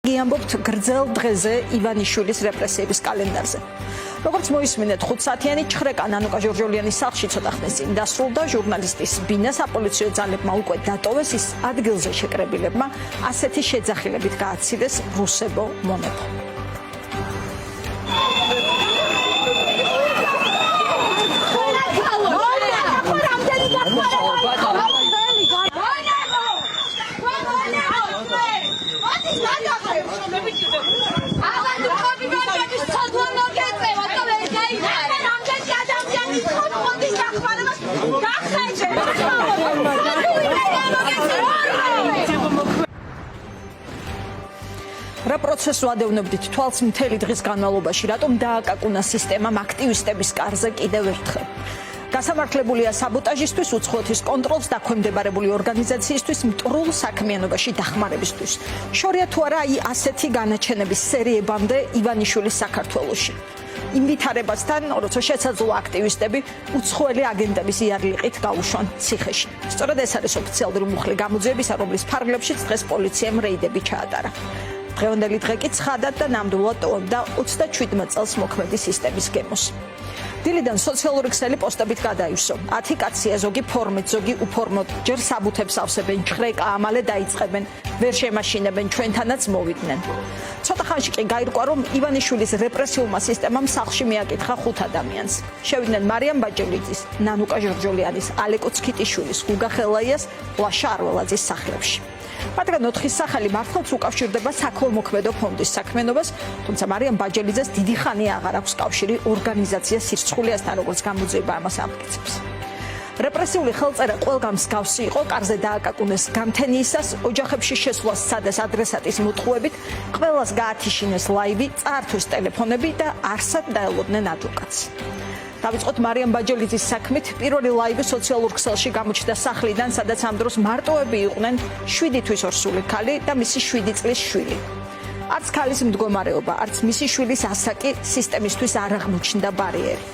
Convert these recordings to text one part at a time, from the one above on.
Ამბობთ გრძელ დღეზე ივანიშვილის რეპრესიების კალენდარზე. Როგორც მოისმინეთ, 5 საათიანი ჩხრეკა ნანუკა ჟორჟოლიანის სახლში ცოტა ხნის წინ დასრულდა. ჟურნალისტის ბინა საპოლიციო ძალებმა უკვე დატოვეს, ის ადგილზე შეკრებილებმა ასეთი შეძახილებით გააცილეს რუსებო მონებო. რა პროცესს ვადევნებდით თვალს მთელი დღის განმავლობაში, რატომ დააკაკუნა სისტემამ აქტივისტების კარზე კიდევ ერთხელ. გასამართლებულია საბოტაჟისთვის, უცხოეთის კონტროლს დაქვემდებარებული ორგანიზაციისთვის, მტრულ საქმიანობაში დახმარებისთვის. შორია თუ არა აი ასეთი განაჩენების სერიებამდე ივანიშვილის საქართველოში. იმ ვითარებასთან, როცა შესაძლოა აქტივისტები უცხოელი აგენტების იარლიყით გაუშვან ციხეში. სწორედ ეს არის ოფიციალური მუხლი გამოძიებისა, რომლის ფარგლებშიც დღეს პოლიციამ რეიდები ჩაატარა. დღევანდელი დღე კი ცხადად და ნამდვილად ტოვებდა 27 წელს მოქმედი სისტემის გემოს. დილიდან სოციალური ქსელი პოსტებით გადაივსო. 10 კაცია, ზოგი ფორმით, ზოგი უფორმოდ, ჯერ საბუთებს ავსებენ, ჩხრეკა ამალე დაიწყებენ, ვერ შემაშინებენ, ჩვენთანაც მოვიდნენ. ცოტა ხანში კი გაირკვა, რომ ივანიშვილის რეპრესიულმა სისტემამ სახლში მიაკითხა 5 ადამიანს. შევიდნენ მარიამ ბაჯელიძის, ნანუკა ჟორჟოლიანის, ალეკო ცქიტიშვილის, გუგა ხელაიას, ლაშა არველაძის სახლებში. მათგან 4-ის სახელი მართლაც უკავშირდება საქველმოქმედო ფონდის საქმიანობას, თუმცა მარიამ ბაჯელიძეს დიდი ხანია აღარ აქვს კავშირი ორგანიზაცია სირცხულიასთან, როგორც გამოძიება ამას ამტკიცებს. რეპრესიული ხელწერა ყველგან მსგავსი იყო, კარზე დააკაკუნეს გამთენიისას, ოჯახებში შესვლას სცადეს ადრესატის მოტყუებით, ყველას გაათიშინეს ლაივი, წაართვეს ტელეფონები და არსად დაელოდნენ ადვოკატს. დავიწყოთ მარიამ ბაჯელიძის საქმით. პირველი ლაივი სოციალურ ქსელში გამოჩნდა სახლიდან, სადაც ამ დროს მარტოები იყვნენ 7 თვის ორსული ქალი და მისი 7 წლის შვილი. არც ქალის მდგომარეობა, არც მისი შვილის ასაკი სისტემისთვის არ აღმოჩნდა ბარიერი.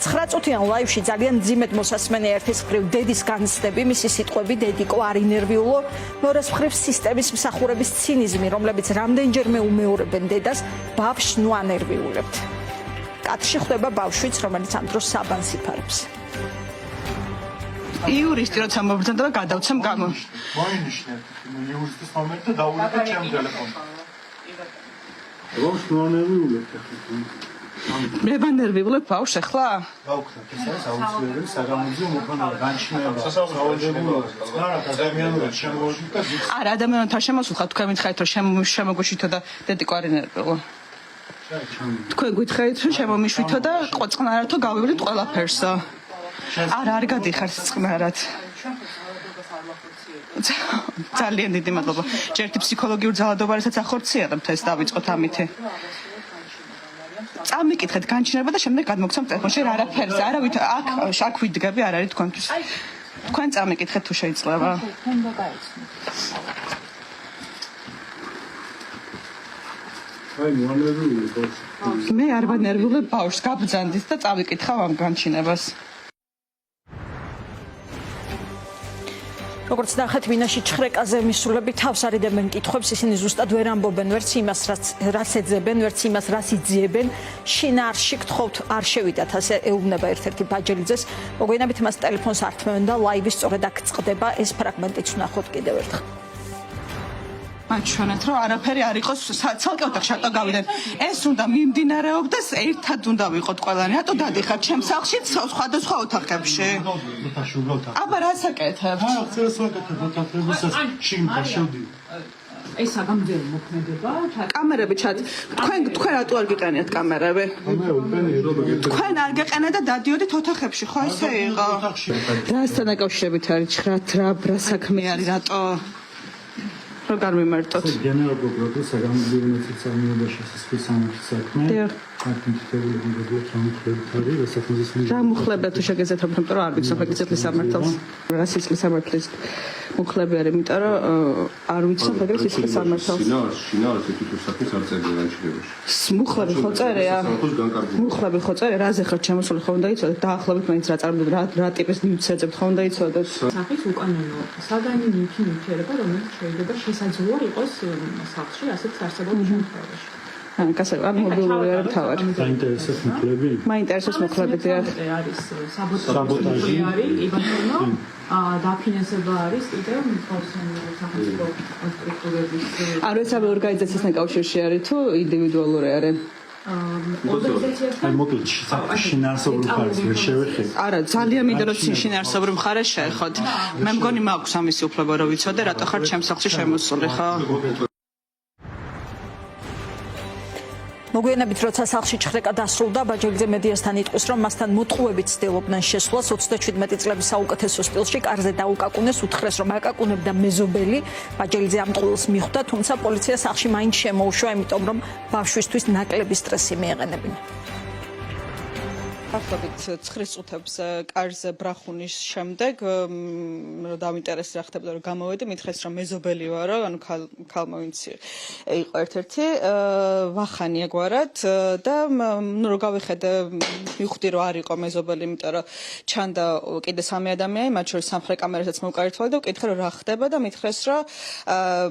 9 წუთიან ლაივში ძალიან მძიმედ მოსასმენი ერთის მხრივ დედის განცდები, მისი სიტყვები, დედიკო არ ინერვიულო, მეორეს მხრივ სისტემის მსახურების ცინიზმი, რომლებიც რამდენჯერმე უმეორებენ დედას, ბავშვს ნუ ანერვიულებთ. კადრში ხვდება ბავშვიც, რომელიც ამ დროს საბანს იფარებს. იურისტი როცა მობრძანდა და გადავცემ გამო. მოინიშნეთ იურისტის მომენტი და დაუვიდეთ ჩემ ტელეფონს. ბავშვს ნერვიულებთ ახლა. მე ბანერვიულებ ბავშვს ახლა? გავხსნათ, ეს არის აუცილებელი საგამოძიო მოქალაქე განჩინება. საავადმყოფო წყარად ადამიანურად შემოვიდგა. არა, ადამიანთა შემოსულხა თქვენ მითხარით რომ შემოგვიშვითო და დედიკო არ ინერვიულო. თქვენ გითხარით რომ შემომიშვითო და წყნარათო გავივლით ყველაფერსო. არა, არ გადიხართ წყნარად. ძალიან დიდი მადლობა. ჯერთი ფსიქოლოგიურ ძალადობარისაც ახორციელებთ, ეს დავიწყოთ ამითი. წამიკითხეთ განჩინება და შემდეგ გადმოგცემთ ტელეფონში არაფერს, არავით აქ ვიდგები არ არის თქვენთვის. თქვენ წამიკითხეთ თუ შეიძლება. მე არ ვანერვიულებ ბავშვს, გაბრძანდით და წავიკითხავ ამ განჩინებას. როგორც ნახეთ, მინაში ჩხრეკაზე მისულები თავს არიდებენ კითხვებს, ისინი ზუსტად ვერ ამბობენ ვერც იმას, რაც ეძებენ, ვერც იმას, რაც იძიებენ. შინაარსში გთხოვთ, არ შევიდათ, ასე ეუბნება ერთ-ერთი ბაჯელიძეს. მოგვიანებით მას ტელეფონს არ თმევენ და ლაივი სწორედ აქ წყდება, ეს ფრაგმენტიც ვნახოთ კიდევ ერთხელ. მან ჩვენეთ რომ არაფერი არ იყოს, ცალკეულად შატო გავიდნენ. ეს უნდა მიმდინარეობდეს, ერთად უნდა ვიყოთ ყველანი. რატო დადიხართ ჩემს სახლში სხვადასხვა ოთახებში? აბა რას აკეთებთ? არა, წერს ვაკეთებ ოთახებისაც შიგნით შევდივ. ეს საგამძიებო მოქმედება, კამერები ჩათ. თქვენ რატო არ გიყენიათ კამერები? თქვენ არ გეყენეთ და დადიოდით ოთახებში, ხო ესე იყო? რასთან დაკავშირებით არის რა საქმე არის, რატო? რო გამიმართოთ. გენერალ პროკურატურის საგამოძიებო საქმეებაში შესაძლოა საქმე. რა მუხლება თუ შეგეძებთ, იმიტომ რომ არ ვიცნობ ეგ ძეგლის სამართალს. რა სისხლის სამართლის მუხლები არის, იმიტომ რომ არ ვიცნობ ეგ სისხლის სამართალს. შინაარს ეთიკურ საქმეს არ წერია განჩილებაში. მუხლები ხო წერია? მუხლები ხო წერია? რაზე ხარ შემოსული ხომ უნდა იცოდეთ? დაახლოებით მაინც რა წარმოდგენთ, რა ტიპის ნივთს ეძებთ ხომ უნდა იცოდეთ? სახის უკანონო საგანი ნივთიერება, რომელიც შეიძლება შესაძლოა იყოს სახლში ასეთ არსებობის შემთხვევაში. ან მობილური არ თავარ. დაინტერესებს მუხლები? მაინტერესებს მუხლები დიახ. არის საბოტაჟი არის, იბანო დაფინანსება არის კიდევ სახელმწიფო სტრუქტურების არ ვიცი ორგანიზაციასთან კავშირში არის თუ ინდივიდუალური არის? აი მოკლედ შინაარსობრივ მხარეს ვერ შევეხეთ. არა, ძალიან მინდა რომ შინაარსობრივ მხარეს შეეხოთ. მე მგონი მაქვს ამისი უფლება რომ ვიცოდე, რატო ხარ ჩემს სახლში შემოსული, ხო? მოგვიანებით როცა სახლში ჩხრეკა დასრულდა, ბაჯელიძე მედიასთან იტყვის, რომ მასთან მოტყუებით ცდილობდნენ შესვლას 37 წლების საუკეთესო სტილში კარზე დაუკაკუნეს, უთხრეს, რომ აკაკუნებდა მეზობელი. ბაჯელიძე ამ ტყუილს მიხვდა, თუმცა პოლიცია სახლში მაინც შემოუშვა, იმიტომ რომ ბავშვისთვის ნაკლები სტრესი მიეყენებინა. ახლა 9 წუთებს კარზე ბრახუნის შემდეგ რომ დავინტერესდი რა ხდებოდა რომ გამოვედი მითხეს რომ მეზობელი ვარო ანუ ქალმა ვინც იყო ერთ-ერთი ვახანია გვარად და რო გავიხედე მივხვდი რომ არ იყო მეზობელი იმიტომ რომ ჩანდა კიდე 3 ადამიანი მათ შორის სამხრეთ კამერასაც მოვკარითვალე და ვკითხე რომ რა ხდება და მითხეს რომ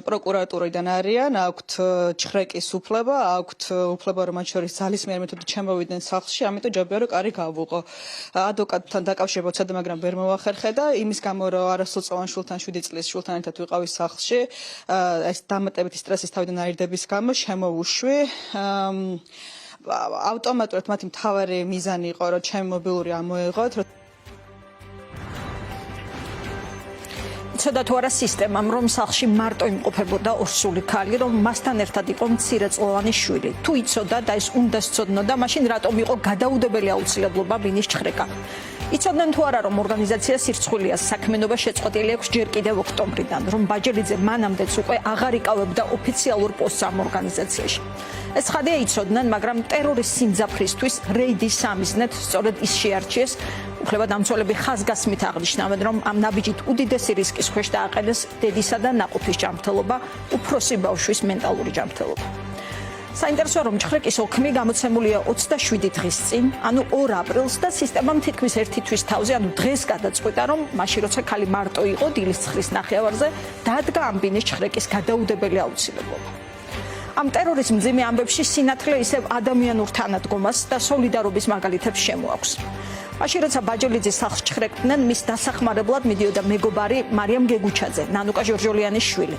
პროკურატურიდან არიან აქვთ ჩხრეკის უფლება აქვთ უფლება რომ მათ შორის ძალის მიერ მეთოდით შემოვიდნენ სახლში ამიტომ ჯობია რომ გავუყო ადვოკატთან დაკავშირებულ ცადა მაგრამ ვერ მოვახერხე და იმის გამო რომ არასრულწლოვან შულთან 7 წლის შულთან ერთად ვიყავი სახლში ეს დამატებითი სტრესის თავიდან აირდების გამო შემოვუშვი ავტომატურად მათი მთავარი მიზანი იყო რომ ჩემი მობილური ამოეღოთ ცოდა თუ არა სისტემამ რომ სახლში მარტო იმყოფებოდა ორსული ქალი რომ მასთან ერთად იყო მცირეწლოვანი შვილი თუ იცოდა და ეს უნდა სცოდნოდა მაშინ რატომ იყო გადაუდებელი აუცილებლობა ბინის ჩხრეკა იცოდნენ თუ არა რომ ორგანიზაცია სირცხვილია საქმიანობა შეწყვეტილი აქვს ჯერ კიდევ ოქტომბრიდან რომ ბაჯელიძე მანამდეც უკვე აღარ იკავებდა ოფიციალურ პოსტს ამ ორგანიზაციაში ეს ხადია იცოდნენ მაგრამ ტერორის სიმძაფრისთვის რეიდის სამიზნედ სწორედ ის შეარჩიეს უფლებადამცველები ხაზგასმით აღნიშნავენ რომ ამ ნაბიჯით უდიდესი რისკის ქვეშ დააყენეს დედისა და ნაყოფის ჯანმრთელობა უფროსი ბავშვის მენტალური ჯანმრთელობა საინტერესოა რომ ჩხრეკის ოქმი გამოცემულია 27 დღის წინ ანუ 2 აპრილს და სისტემამ თითქმის ერთი თვის თავზე ანუ დღეს გადაწყვიტა რომ მაშინ როცა ქალი მარტო იყო დილის 9-ის ნახევარზე დადგა ამ ბინის ჩხრეკის გადაუდებელი აუცილებლობა ამ ტერორის მძიმე ამბებში სინათლე ისევ ადამიანურ თანადგომას და სოლიდარობის მაგალითებს შემოაქვს მაშინ როცა ბაჯელიძის სახლს ჩხრეკდნენ მის დასახმარებლად მიდიოდა მეგობარი მარიამ გეგუჩაძე ნანუკა ჟორჟოლიანის შვილი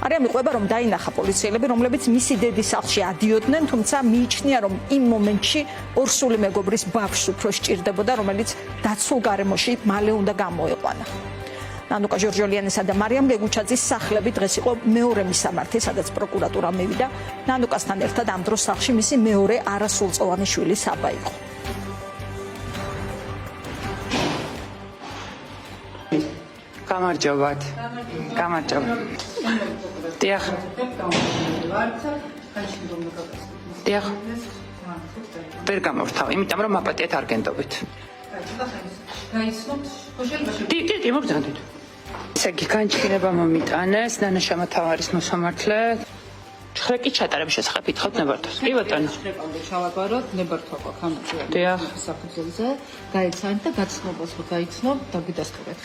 მარიამ იყვება რომ დაინახა პოლიციელები რომლებიც მისი დედის სახლში ადიოდნენ თუმცა მიიჩნია რომ იმ მომენტში ორსული მეგობრის ბავშვს უფრო სჭირდებოდა რომელიც დაცულ გარემოში მალე უნდა გამოეყვანა ნანუკა ჟორჟოლიანისა და მარიამ გეგუჩაძის სახლები დღეს იყო მეორე მისამართი სადაც პროკურატურა მივიდა ნანუკასთან ერთად ამ დროს სახლში მისი მეორე არასრულწლოვანი შვილი საბა იყო გამარჯობათ. გამარჯობა. დიახ. დიახ. ვერ გამორთავ, იმიტომ რომ აპატიეთ არ გენდობით. გაიცნობთ ხოშელბაში კი, მოგზადეთ. ესე იგი, განჩინება მომიტანეს, ნანაშამა თავარის მოსამართლე. ჩხრეკი ჩატარების შესახებ ითხოვთ ნებართვას. კი ბატონო. ჩხრეკამდე ჩავაბაროთ, ნებართვა გვაქვს ამაზე. დიახ. საფუძველზე გაიცანთ და გაცნობას ხო გაიცნობ და გიდასტურეთ.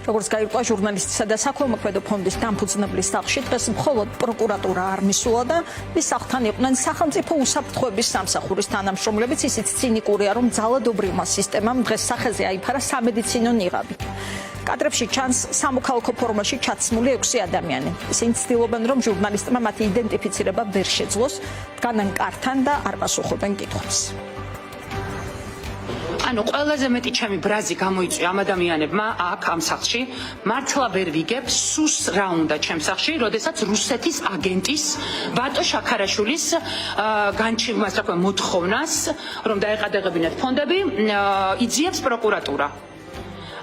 როგორც გაირკვა ჟურნალისტისა და საქველმოქმედო ფონდის დამფუძნებლის სახლში დღეს მხოლოდ პროკურატურა არ მისულა და მის სახლთან იყვნენ სახელმწიფო უსაფრთხოების სამსახურის თანამშრომლებიც ისიც ცინიკურია რომ ძალადობრივმა სისტემამ დღეს სახეზე აიფარა სამედიცინო ნიღაბი კადრებში ჩანს სამოქალაქო ფორმაში ჩაცმული 6 ადამიანი ისინი ცდილობენ რომ ჟურნალისტმა მათი იდენტიფიცირება ვერ შეძლოს დგანან კართან და არ პასუხობენ კითხვებს ანუ ყველაზე მეტი ჩემი ბრაზი გამოიწვია ამ ადამიანებმა აქ ამ სახლში მართლა ვერ ვიგებ სუს რა უნდა ჩემ სახლში როდესაც რუსეთის აგენტის ბატო შაქარაშვილის განჩენას რა ქვია მოთხოვნას რომ დაეყადაღებინათ ფონდები იძიებს პროკურატურა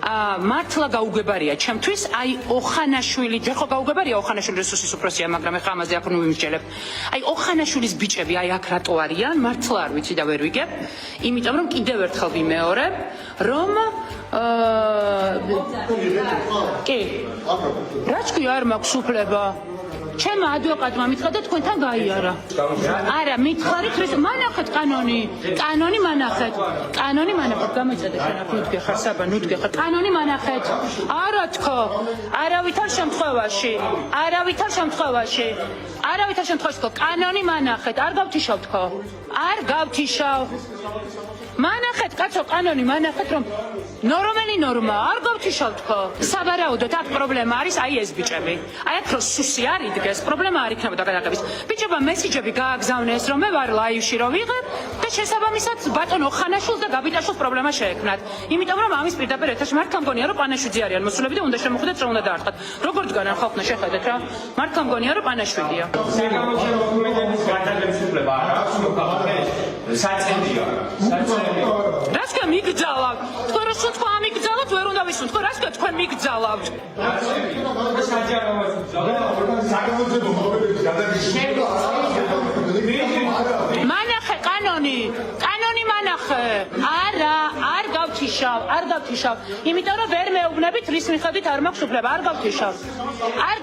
მართლა გაუგებარია ჩემთვის, აი ოხანაშვილი, ჯერ ხო გაუგებარია ოხანაშვილი რესურსის უფროსია, მაგრამ ეხლა ამაზე აქ ნუ ვიმსჯელებ. აი ოხანაშვილის ბიჭები აი აქ რატო არიან, მართლა არ ვიცი და ვერ ვიგებ, იმიტომ რომ კიდევ ერთხელ ვიმეორებ, რომ კი. რა თქვი არ მაქვს უფლება? ჩემმა ადვოკატმა მითხრა და თქვენთან გაიარა. არა, მითხარით რის მანახეთ კანონი მანახეთ. გამოიწადე შენ აქ ნუდგე ხარ საბა, ნუდგე ხარ. კანონი მანახეთ. არა თქო. არავითარ შემთხვევაში თქო, კანონი მანახეთ. არ გავთიშავ თქო. არ გავთიშავ. მანახეთ კაცო, კანონი მანახეთ რომ ნორმალი ნორმა, არ გავთიშავ თქო. საბარაუდოდ აქ პრობლემა არის აი ეს ბიჭები. აი აქ რო სუსი არ იდგეს, პრობლემა არ იქნებოდა გადაღების. ბიჭებმა მესიჯები გააგზავნეს, რომ მე ვარ ლაივში რომ ვიღებ და შესაბამისად ბატონო ხანაშვილს და გაბიტაშვილს პრობლემა შეექმნათ. იმიტომ რომ ამის პირდაპირ ეთერში მართლა მგონია რომ პანაშვიძე არიან მოსულები და უნდა შემოხვდეთ რა უნდა დაარტყათ. როგორ დგანან ხალხნა შეხედეთ რა. მართლა მგონია რომ პანაშვიდია. რას თქვენ მიგძალავთ? თქვენ რო თქვა ამიგძალავთ, ვერ უნდა ვისუნ. თქვენ რას თქვენ მიგძალავთ? მანახე კანონი მანახე. არა, არ გავთიშავ. იმიტომ რომ ვერ მეუბნებით რის მიხედვით არ მაქვს უფლება, არ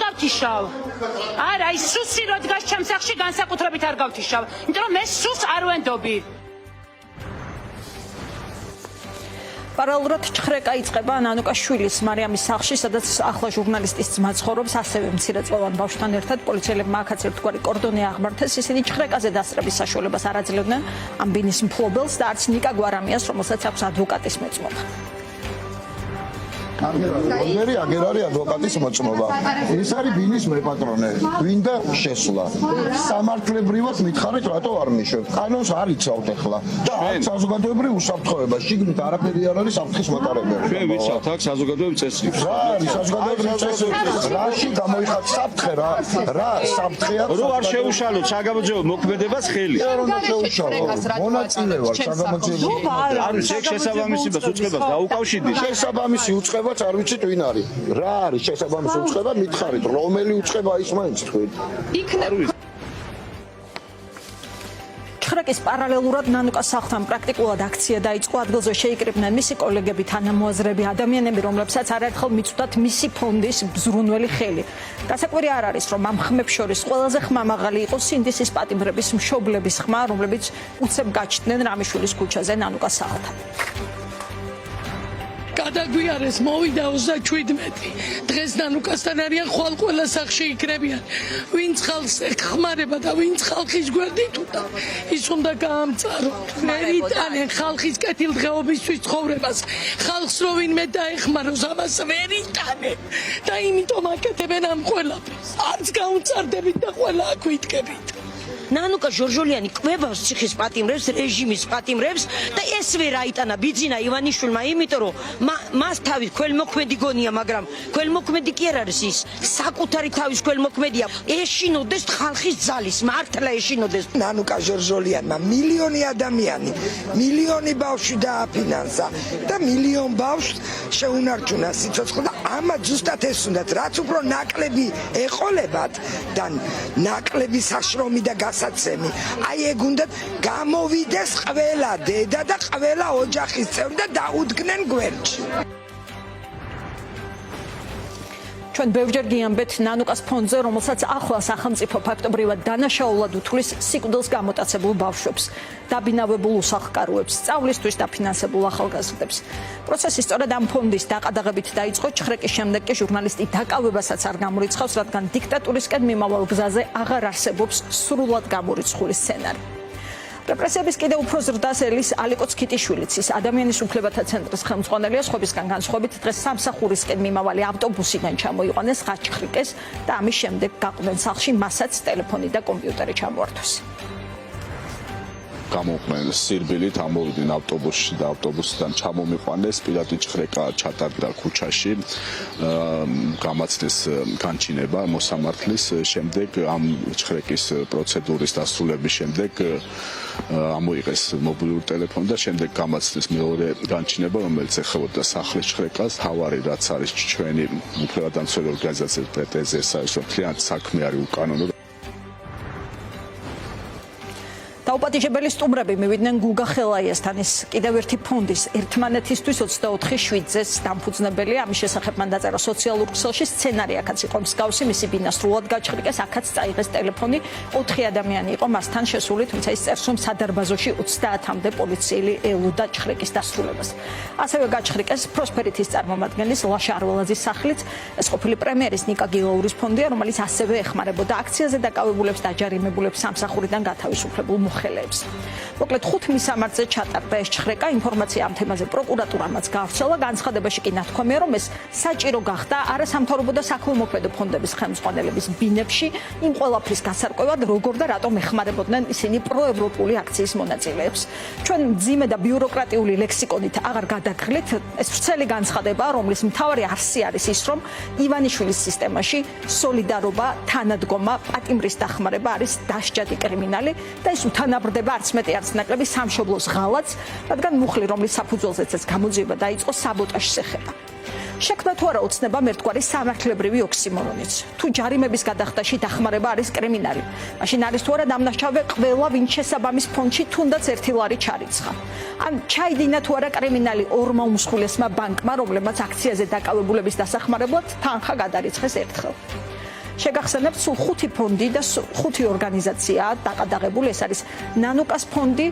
გავთიშავ. არა, ის სუსი რო დგას ჩემს სახში განსაკუთრებით არ გავთიშავ. იმიტომ რომ მე სუს არ ვენდობი. პარალელურად ჩხრეკა იწყება ნანუკაშვილის მარიამის სახლში, სადაც ახლა ჟურნალისტის ძმა ცხოვრობს, ასევე მცირეწლოვან ბავშვთან ერთად. პოლიციელებმა აქაც ერთგვარი კორდონი აღმართეს. ისინი ჩხრეკაზე დასწრების საშუალებას არ აძლევდნენ ამ ბინის მფლობელს და არც ნიკა გვარამიას, რომელსაც აქვს ადვოკატის მეწმობა. აგერ არის ადვოკატის მოწმობა. ეს არის ბინის მეპატრონე. გვინდა შესვლა. სამართლებრივად მითხარით, რატო არ მიშვებ? კანონს არ იცავთ ახლა. და არც საზოგადოებრივ უსაფრთხოება. შიგნით არაფერი არ არის საფრთხის მატარებელი. ჩვენ ვიცავთ აქ საზოგადოებრივ წესრიგს. რა არის საზოგადოებრივ წესრიგს? რაში გამოიხატ საფრთხე რა საფრთხეა? რო არ შეუშალოთ საგამოძიებო მოქმედებას ხელი. არ უნდა შეუშალო. მონაწილე ვარ საგამოძიებო. არ ვიცი ეგ შესაბამისებას უწყებას გაუკავშირდით. შესაბამისი უწყება არ ვიცით ვინ არის. რა არის შესაბამისი უწყება? მითხარით, რომელი უწყება ის მაინც თქვენ. ჩხრეკის პარალელურად ნანუკას სახლთან პრაქტიკულად აქცია დაიწყო. ადგილზე შეიკრიბნენ მისი კოლეგები, თანამოაზრები, ადამიანები, რომლებსაც არაერთხელ მიწვდათ მისი ფონდის ბზრუნველი ხელი. გასაკვირი არ არის, რომ ამ ხმებს შორის ყველაზე ხმამაღალი იყო სინდისის პატიმრების მშობლების ხმა, რომლებიც უცებ გაჩნდნენ რამიშვილის ქუჩაზე ნანუკას სახლთან. გადაგვიარეს მოვიდა 37 დღეს ნანუკასთან არიან ხვალ ყველა სახში იქნებიან ვინც ხალხს ეხმარება და ვინც ხალხის გვერდით უნდა ის უნდა გაამწაროთ ვერ იტანენ ხალხის კეთილდღეობისთვის ცხოვრებას ხალხს რო ვინმე დაეხმაროს ამას ვერ იტანენ და იმიტომ აკეთებენ ამ ყველაფერს არც გაუმწარდებით და ყველა აქ ვიდგებით ნანუკა ჟორჟოლიანი კვებავს ციხის პატიმრებს, რეჟიმის პატიმრებს და ეს ვერ აიტანა ბიძინა ივანიშვილმა, იმიტომ რომ მას თავის ქველმოქმედი გონია, მაგრამ ქველმოქმედი კი არ არის ის, საკუთარი თავის ქველმოქმედია. ეშინოდეს ხალხის ძალის, მართლა ეშინოდეს. ნანუკა ჟორჟოლიანმა მილიონი ადამიანი, მილიონი ბავშვი დააფინანსა და მილიონ ბავშვს შეუნარჩუნა სიცოცხლე და ამათ ზუსტად ეს უნდათ, რაც უფრო ნაკლები ეყოლებათ და ნაკლები საშრომი და გასაცემი. აი ეგ უნდა გამოვიდეს ყველა დედა და ყველა ოჯახის წევრი და დაუდგნენ გვერდში. ჩვენ ბევრჯერ გიამბეთ ნანუკას ფონდზე, რომელსაც ახლა სახელმწიფო ფაქტობრივად დანაშაულად უთვლის სიკვდილს გამოტაცებულ ბავშვებს, დაბინავებულ უსახლკაროებს, სწავლისთვის დაფინანსებულ ახალგაზრდებს. პროცესი სწორედ ამ ფონდის დაყადაღებით დაიწყო. ჩხრეკის შემდეგ კი ჟურნალისტი დაკავებასაც არ გამორიცხავს, რადგან დიქტატურისკენ მიმავალ გზაზე აღარ არსებობს სრულად გამორიცხული სცენარი. რეპრესიების კიდევ უფრო ზრდას ელის ალიკოც ქიტიშვილიც, ის ადამიანის უფლებათა ცენტრის ხელმძღვანელია. სხვებისგან განსხვავებით დღეს სამსახურისკენ მიმავალი ავტობუსიდან ჩამოიყვანეს, გაჩხრიკეს და ამის შემდეგ გაყვნენ სახლში, მასაც ტელეფონი და კომპიუტერი ჩამოართვეს. გამოყვნენ სირბილით, ამოვიდნენ ავტობუსში და ავტობუსიდან ჩამომიყვანეს, პირადი ჭხრეკა ჩატარდა ქუჩაში, გამაცდეს განჩინება მოსამართლის, შემდეგ ამ ჭხრეკის პროცედურის დასრულების შემდეგ ამოიღეს მობილური ტელეფონი და შემდეგ გამაცდეს მეორე განჩინება, რომელიც ეხებოდა სახლის ჭხრეკას, თავარი რაც არის ჩვენი უფლებადამცველი ორგანიზაციის პრეტენზია საერთოდ მთლიანად საქმე არის უკანონო. დაუპატიჟებელი სტუმრები მივიდნენ გუგა ხელაიასთან ის კიდევ ერთი ფონდის ერთმანეთისთვის 24/7-ს დამფუძნებელი ამის შესახებ მან დაწერა სოციალურ ქსელში სცენარი აქაც იყო მსგავსი მისი ბინა სრულად გაჩხრიკეს აქაც წაიღეს ტელეფონი 4 ადამიანი იყო მასთან შესული თუმცა ის წერს რომ სადარბაზოში 30-მდე პოლიციელი ელოდა ჭხრიკის დასრულებას ასევე გაჩხრიკეს პროსპერითის წარმომადგენლის ლაშა არველაძის სახლიც ეს ყოფილი პრემიერის ნიკა გილაურის ფონდია რომელიც ასევე ეხმარებოდა აქციაზე დაკავებულებს დაჯარიმებულებს სამსახურიდან გათავისუფლებულ ხელებს. მოკლედ 5 მისამართზე ჩატარდა ეს ჭხრეკა, ინფორმაცია ამ თემაზე პროკურატურამაც გავრცელა, განცხადებაში კი ნათქვამია, რომ ეს საჭირო გახდა არასამთავრობო და საქველმოქმედო ფონდების ხელმძღვანელების ბინებში იმ ყველაფრის გასარკვევად, როგორ და რატომ ეხმარებოდნენ ისინი პროევროპული აქციის მონაწილეებს. ჩვენ მძიმე და ბიუროკრატიული ლექსიკონით აღარ გადაგხლით, ეს ვრცელი განცხადება, რომლის მთავარი არსი არის ის, რომ ივანიშვილის სისტემაში სოლიდარობა, თანადგომა, პატიმრის დახმარება არის დასჯადი კრიმინალი და ეს თანაბრდება არც მეტი არც ნაკლები სამშობლოს ღალაც, რადგან მუხლი, რომლის საფუძველზეც ეს გამოძიება დაიწყო, საბოტაჟს ეხება. შექმნა თუ არა ოცნებამ ერთგვარი სამართლებრივი ოქსიმორონიც. თუ ჯარიმების გადახდაში დახმარება არის კრიმინალი, მაშინ არის თუ არა დამნაშავე ყველა, ვინც შესაბამის ფონდში თუნდაც 1 ლარი ჩარიცხა. ან ჩაიდინა თუ არა კრიმინალი ორმა უმსხვილესმა ბანკმა, რომლებმაც აქციაზე დაკავებულების დასახმარებლად თანხა გადარიცხეს ერთხელ. შეგახსენებთ სულ 5 ფონდი და 5 ორგანიზაცია დაყადაღებული ეს არის ნანუკას ფონდი,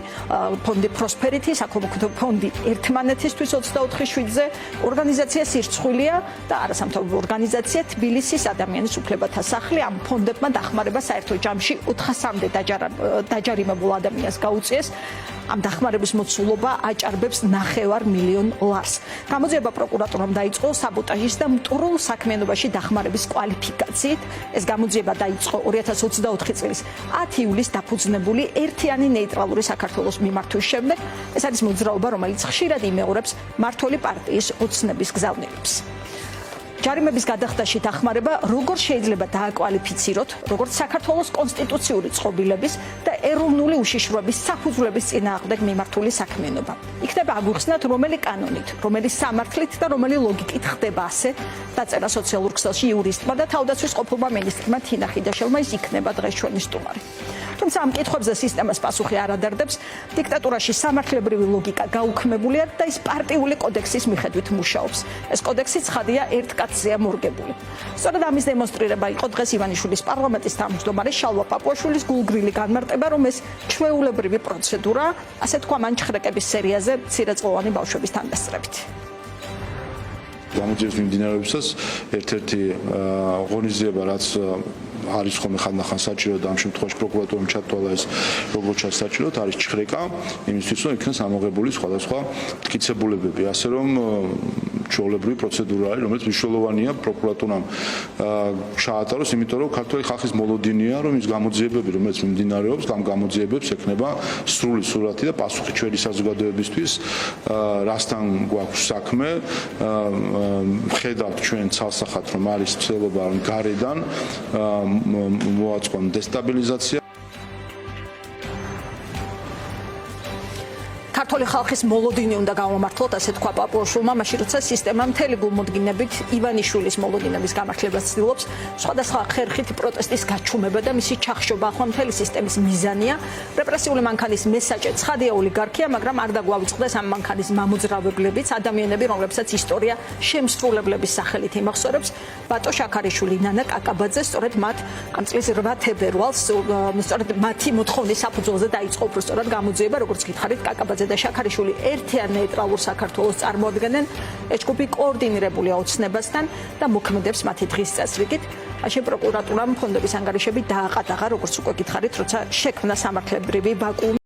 ფონდი პროსპერიthi, საქველმოქმედო ფონდი ერთმანეთისთვის 24/7-ზე, ორგანიზაცია სირცხვილია და არასამთავრობო ორგანიზაცია თბილისის ადამიანის უფლებათა სახლი ამ ფონდებმა დახმარება საერთო ჯამში 400-მდე დაჯარიმებულ ადამიანს გაუწიეს. ამ დახმარების მოცულობა აჭარბებს 9 მილიონ ლარს. გამოძიება პროკურატურამ დაიწყო საბოტაჟის და მტვრულ საქმიანობაში დახმარების კვალიფიკაციით. ეს გამოძიება დაიწყო 2024 წლის 10 ივლისს დაფუძნებული ერთიანი ნეიტრალური საქართველოს მიმართვის შემდეგ. ეს არის მოძრაობა, რომელიც ხშირად იმეორებს მმართველი პარტიის ოცნების გზავნილებს. ჯარიმების გადახდაში დახმარება როგორ შეიძლება დააკვალიფიციროთ, როგორც საქართველოს კონსტიტუციური წყობილების და ეროვნული უშიშროების საფუძვლების წინააღმდეგ მიმართული საქმიანობა. იქნება აგვიხსნათ, რომელი კანონით, რომელი სამართლით და რომელი ლოგიკით ხდება ასე, დაწერა სოციალურ ქსელში იურისტმა და თავდაცვის ყოფილმა მინისტრმა თინა ხიდაშელმა, ის იქნება დღეს ჩვენი სტუმარი. თუმცა ამ კითხვებზე სისტემას პასუხი არ ადარდებს, დიქტატურაში სამართლებრივი ლოგიკა გაუქმებულია და ის პარტიული კოდექსის მიხედვით მუშაობს. ეს კოდექსი ცხადია ერთ კაცზეა მორგებული. სწორედ ამის დემონსტრირება იყო დღეს ივანიშვილის პარლამენტის თავმჯდომარე შალვა პაპუაშვილის გულგრილი განმარტება, რომ ეს ჩვეულებრივი პროცედურა, ასე თქვა, მან ჭხრეკების სერიაზე მცირეწლოვანი ბავშვების თანდასწრებით. გამოძიების მიმდინარეობისას ერთ-ერთი ღონისძიება, რაც არის ხოლმე ხანდახან საჭირო და ამ შემთხვევაში პროკურატურამ ჩათვალა ეს როგორც საჭიროდ არის ჭხრეკა იმისთვის რომ იქნას ამოღებული სხვადასხვა მტკიცებულებები ასე რომ ჩვეულებრივი პროცედურა არის რომელიც მნიშვნელოვანია პროკურატურამ ჩაატაროს იმიტომ რომ ქართული ხალხის მოლოდინია რომ ის გამოძიებები რომელიც მიმდინარეობს ამ გამოძიებებს ექნება სრული სურათი და პასუხი ჩვენი საზოგადოებისთვის რასთან გვაქვს საქმე ხედავთ ჩვენ ცალსახად რომ არის ცდილობა რომ გარედან მოაწყონ დესტაბილიზაცია ქართული ხალხის მოლოდინი უნდა გამომართლოთ, ასე თქვა პაპუაშვილმა, მაშინ როცა სისტემა მთელი გულმოდგინებით ივანიშვილის მოლოდინების გამართლებას ცდილობს, სხვადასხვა ხერხით პროტესტის გაჩუმება და მისი ჩახშობა ახლა მთელი სისტემის მიზანია. რეპრესიული მანქანის მესაჭე ცხადია ოლიგარქია, მაგრამ არ დაგვავიწყდეს ამ მანქანის მამოძრავებლებიც, ადამიანები, რომლებსაც ისტორია შემსრულებლების სახელით იმახსოვრებს. ბატო შაქარიშვილი, ნანა კაკაბაძე, სწორედ მათ ამ წლის 8 თებერვალს, სწორედ მათი მოთხოვნის საფუძველზე დაიწყო უბრალოდ გამოძიება, როგორც გითხარით, კაკაბაძე და შაქარიშვილი ერთიან ნეიტრალურ საქართველოს წარმოადგენენ. ეს ჯგუფი კოორდინირებულია ოცნებასთან და მოქმედებს მათი დღის წესრიგით. მაშინ პროკურატურამ ფონდების ანგარიშები დააყადაღა, როგორც უკვე გითხარით, როცა შექმნა სამართლებრივი ვაკუუმი.